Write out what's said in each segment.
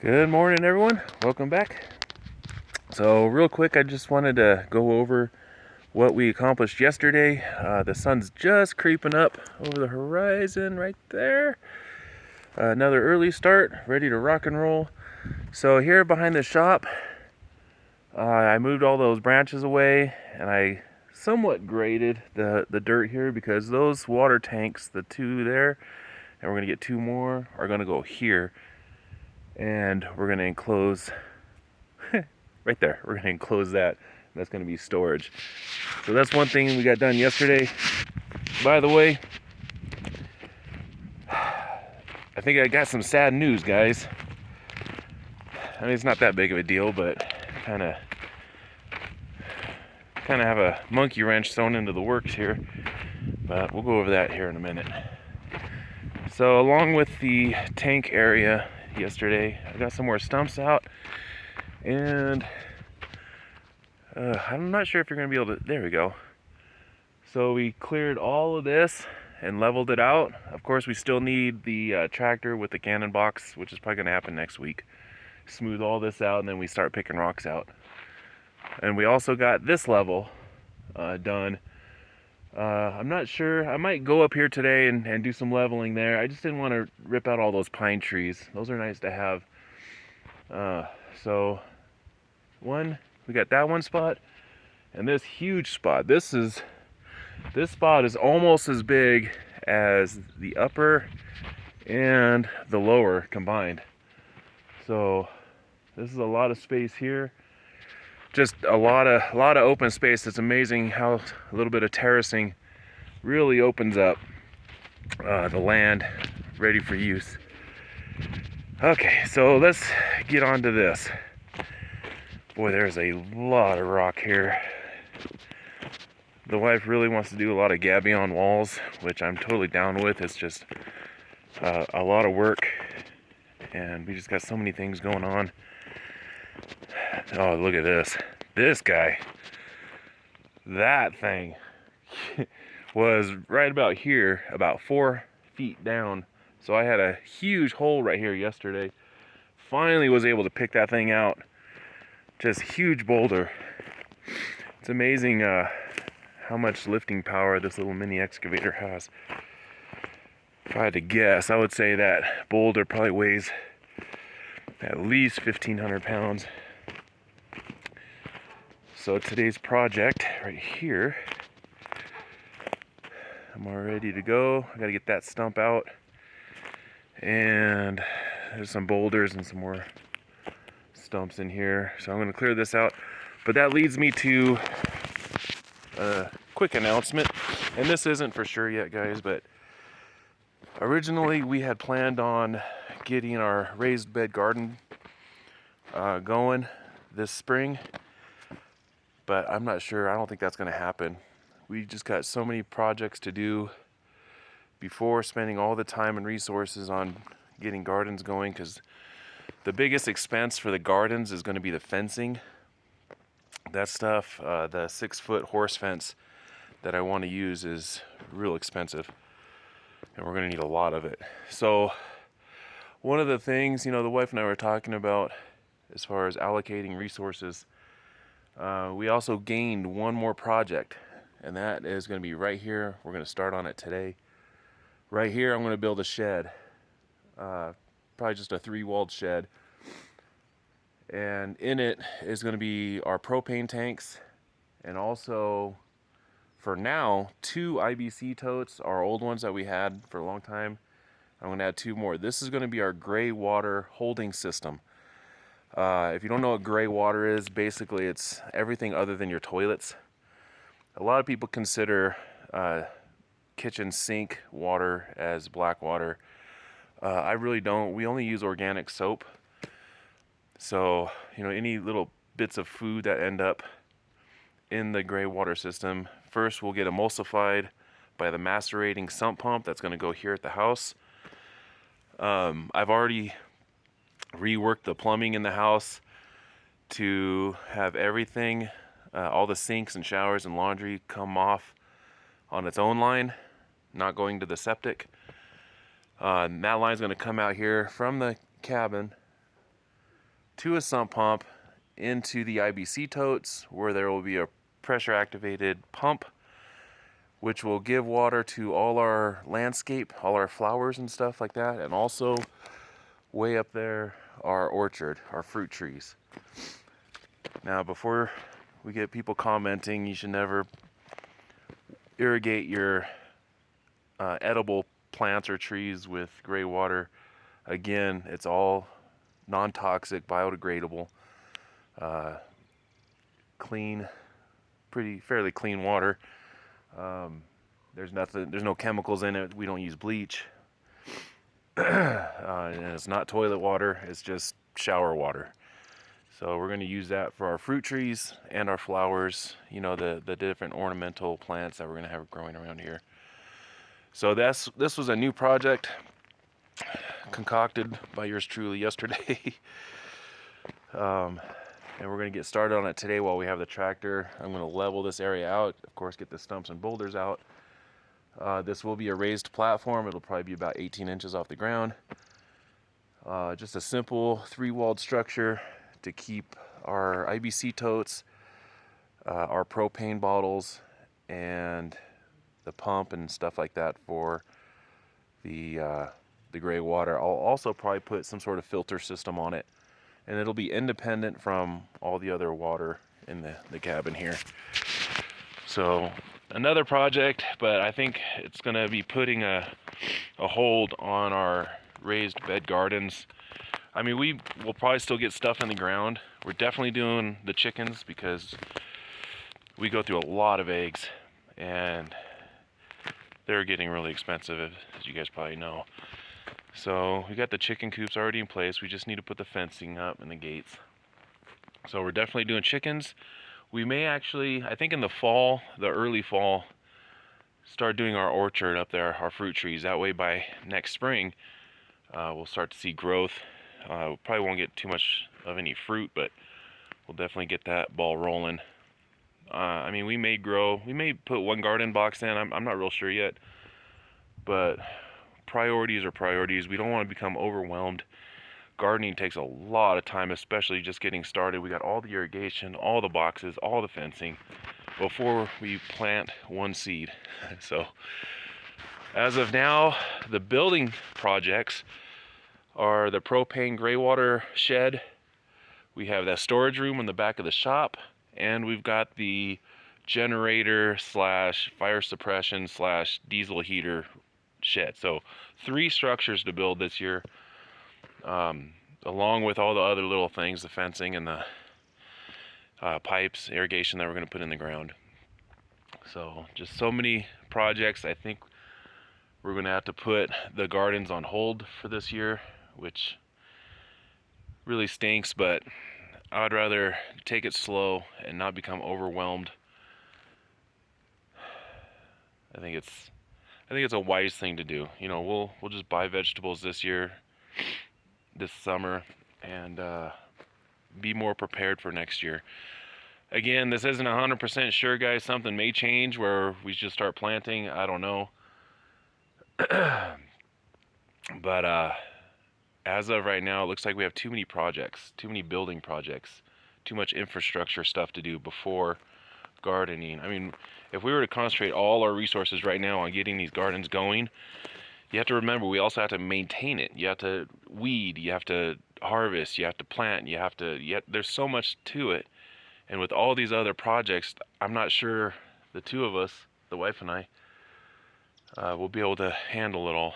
Good morning, everyone. Welcome back. So real quick, I just wanted to go over what we accomplished yesterday. The sun's just creeping up over the horizon right there. Another early start, ready to rock and roll. So here behind the shop, I moved all those branches away and I somewhat graded the dirt here because those water tanks, the two there, and we're gonna get two more, are gonna go here. And we're gonna enclose right there. We're gonna enclose that. That's gonna be storage. So that's one thing we got done yesterday. By the way, I think I got some sad news, guys. I mean, it's not that big of a deal, but kind of have a monkey wrench thrown into the works here. But we'll go over that here in a minute. So along with the tank area yesterday, I got some more stumps out, and I'm not sure if you're gonna be able to. There we go. So we cleared all of this and leveled it out. Of course, we still need the tractor with the cannon box, which is probably gonna happen next week. Smooth all this out, and then we start picking rocks out. And we also got this level done. I'm not sure. I might go up here today and do some leveling there. I just didn't want to rip out all those pine trees. Those are nice to have. So we got that one spot, and this huge spot. This spot is almost as big as the upper and the lower combined. So this is a lot of space here. Just a lot of open space. It's amazing how a little bit of terracing really opens up the land ready for use. Okay, so let's get on to this. Boy, there's a lot of rock here. The wife really wants to do a lot of gabion walls, which I'm totally down with. It's just a lot of work, and we just got so many things going on. Oh, look at this. This guy. That thing was right about here, about 4 feet down. So I had a huge hole right here yesterday. Finally was able to pick that thing out. Just huge boulder. It's amazing how much lifting power this little mini excavator has. If I had to guess, I would say that boulder probably weighs at least 1,500 pounds. So today's project right here, I'm all ready to go. I gotta get that stump out, and there's some boulders and some more stumps in here. So I'm gonna clear this out. But that leads me to a quick announcement, and this isn't for sure yet, guys, but originally we had planned on getting our raised bed garden going this spring, but I'm not sure. I don't think that's going to happen. We just got so many projects to do before spending all the time and resources on getting gardens going, because the biggest expense for the gardens is going to be the fencing. That stuff, the 6-foot horse fence that I want to use, is real expensive, and we're going to need a lot of it. So one of the things, the wife and I were talking about as far as allocating resources, we also gained one more project, and that is going to be right here. We're going to start on it today. Right here, I'm going to build a shed, probably just a 3-walled shed, and in it is going to be our propane tanks, and also, for now, 2 IBC totes, our old ones that we had for a long time. I'm going to add 2 more. This is going to be our gray water holding system. If you don't know what gray water is, basically it's everything other than your toilets. A lot of people consider kitchen sink water as black water. I really don't. We only use organic soap. So, any little bits of food that end up in the gray water system, first will get emulsified by the macerating sump pump that's going to go here at the house. I've already reworked the plumbing in the house to have everything, all the sinks and showers and laundry, come off on its own line, not going to the septic. That line's going to come out here from the cabin to a sump pump into the IBC totes, where there will be a pressure activated pump which will give water to all our landscape, all our flowers and stuff like that, and also way up there our orchard, our fruit trees. Now, before we get people commenting, you should never irrigate your edible plants or trees with gray water. Again, it's all non-toxic, biodegradable, clean, fairly clean water. There's no chemicals in it. We don't use bleach. And it's not toilet water, it's just shower water. So we're going to use that for our fruit trees and our flowers, you know, the different ornamental plants that we're going to have growing around here. So this was a new project concocted by yours truly yesterday. And we're going to get started on it today while we have the tractor. I'm going to level this area out, of course, get the stumps and boulders out. This will be a raised platform. It'll probably be about 18 inches off the ground. Just a simple 3-walled structure to keep our IBC totes, our propane bottles, and the pump and stuff like that for the gray water. I'll also probably put some sort of filter system on it, and it'll be independent from all the other water in the cabin here. So another project, but I think it's going to be putting a hold on our raised bed gardens. I mean, we will probably still get stuff in the ground. We're definitely doing the chickens because we go through a lot of eggs, and they're getting really expensive, as you guys probably know. So we got the chicken coops already in place. We just need to put the fencing up and the gates. So we're definitely doing chickens. We may actually, I think in the fall, the early fall, start doing our orchard up there, our fruit trees. That way by next spring, we'll start to see growth. We probably won't get too much of any fruit, but we'll definitely get that ball rolling. I mean, we may put one garden box in. I'm not real sure yet, but priorities are priorities. We don't want to become overwhelmed. Gardening takes a lot of time, especially just getting started. We got all the irrigation, all the boxes, all the fencing before we plant one seed. So as of now, the building projects are the propane gray water shed. We have that storage room in the back of the shop, and we've got the generator slash fire suppression slash diesel heater shed. So 3 structures to build this year, along with all the other little things, the fencing and the pipes, irrigation that we're going to put in the ground. So just so many projects. I think we're going to have to put the gardens on hold for this year, which really stinks, but I'd rather take it slow and not become overwhelmed. I think it's a wise thing to do. You know, we'll just buy vegetables this summer, and be more prepared for next year. Again, this isn't 100% sure, guys. Something may change where we just start planting. I don't know. But as of right now, it looks like we have too many projects, too many building projects, too much infrastructure stuff to do before gardening. I mean, if we were to concentrate all our resources right now on getting these gardens going, you have to remember we also have to maintain it. You have to weed, you have to harvest, you have to plant, there's so much to it. And with all these other projects, I'm not sure the two of us, the wife and I, will be able to handle it all.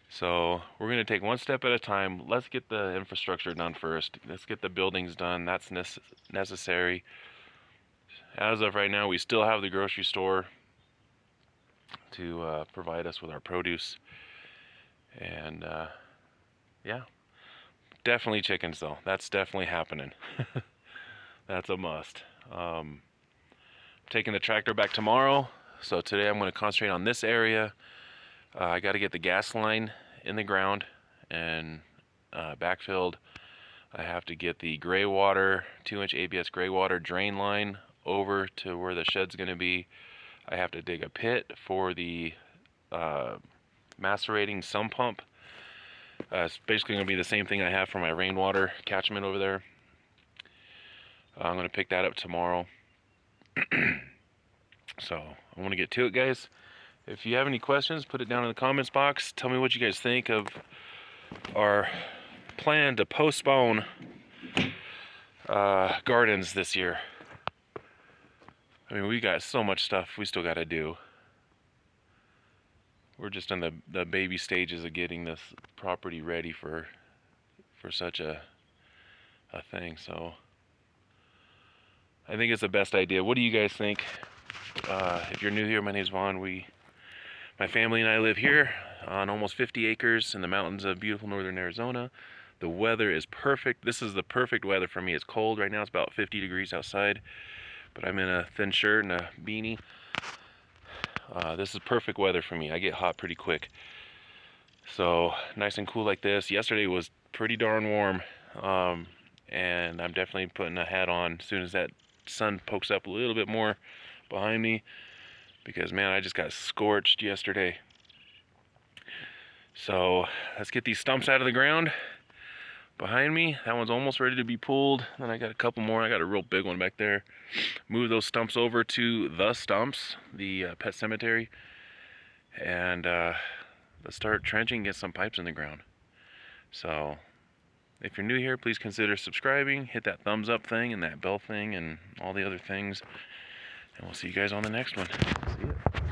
So we're going to take one step at a time. Let's get the infrastructure done first. Let's get the buildings done. That's necessary. As of right now, we still have the grocery store to provide us with our produce. And yeah, definitely chickens though. That's definitely happening. That's a must. Taking the tractor back tomorrow. So today I'm going to concentrate on this area. I got to get the gas line in the ground and backfilled. I have to get the gray water, 2-inch ABS gray water drain line over to where the shed's going to be. I have to dig a pit for the macerating sump pump. It's basically going to be the same thing I have for my rainwater catchment over there. I'm going to pick that up tomorrow. So I want to get to it, guys. If you have any questions, put it down in the comments box. Tell me what you guys think of our plan to postpone gardens this year. I mean, we got so much stuff we still got to do. We're just in the baby stages of getting this property ready for such a thing. So I think it's the best idea. What do you guys think? If you're new here, my name's Vaughn. My family and I live here on almost 50 acres in the mountains of beautiful northern Arizona. The weather is perfect. This is the perfect weather for me. It's cold right now. It's about 50 degrees outside, but I'm in a thin shirt and a beanie. This is perfect weather for me. I get hot pretty quick. So nice and cool like this. Yesterday was pretty darn warm, and I'm definitely putting a hat on as soon as that sun pokes up a little bit more behind me, because man, I just got scorched yesterday. So let's get these stumps out of the ground behind me. That one's almost ready to be pulled. Then I got a couple more. I got a real big one back there. Move those stumps over to the stumps, the pet cemetery, and let's start trenching, get some pipes in the ground. So if you're new here, please consider subscribing, hit that thumbs up thing and that bell thing and all the other things, and we'll see you guys on the next one. See ya.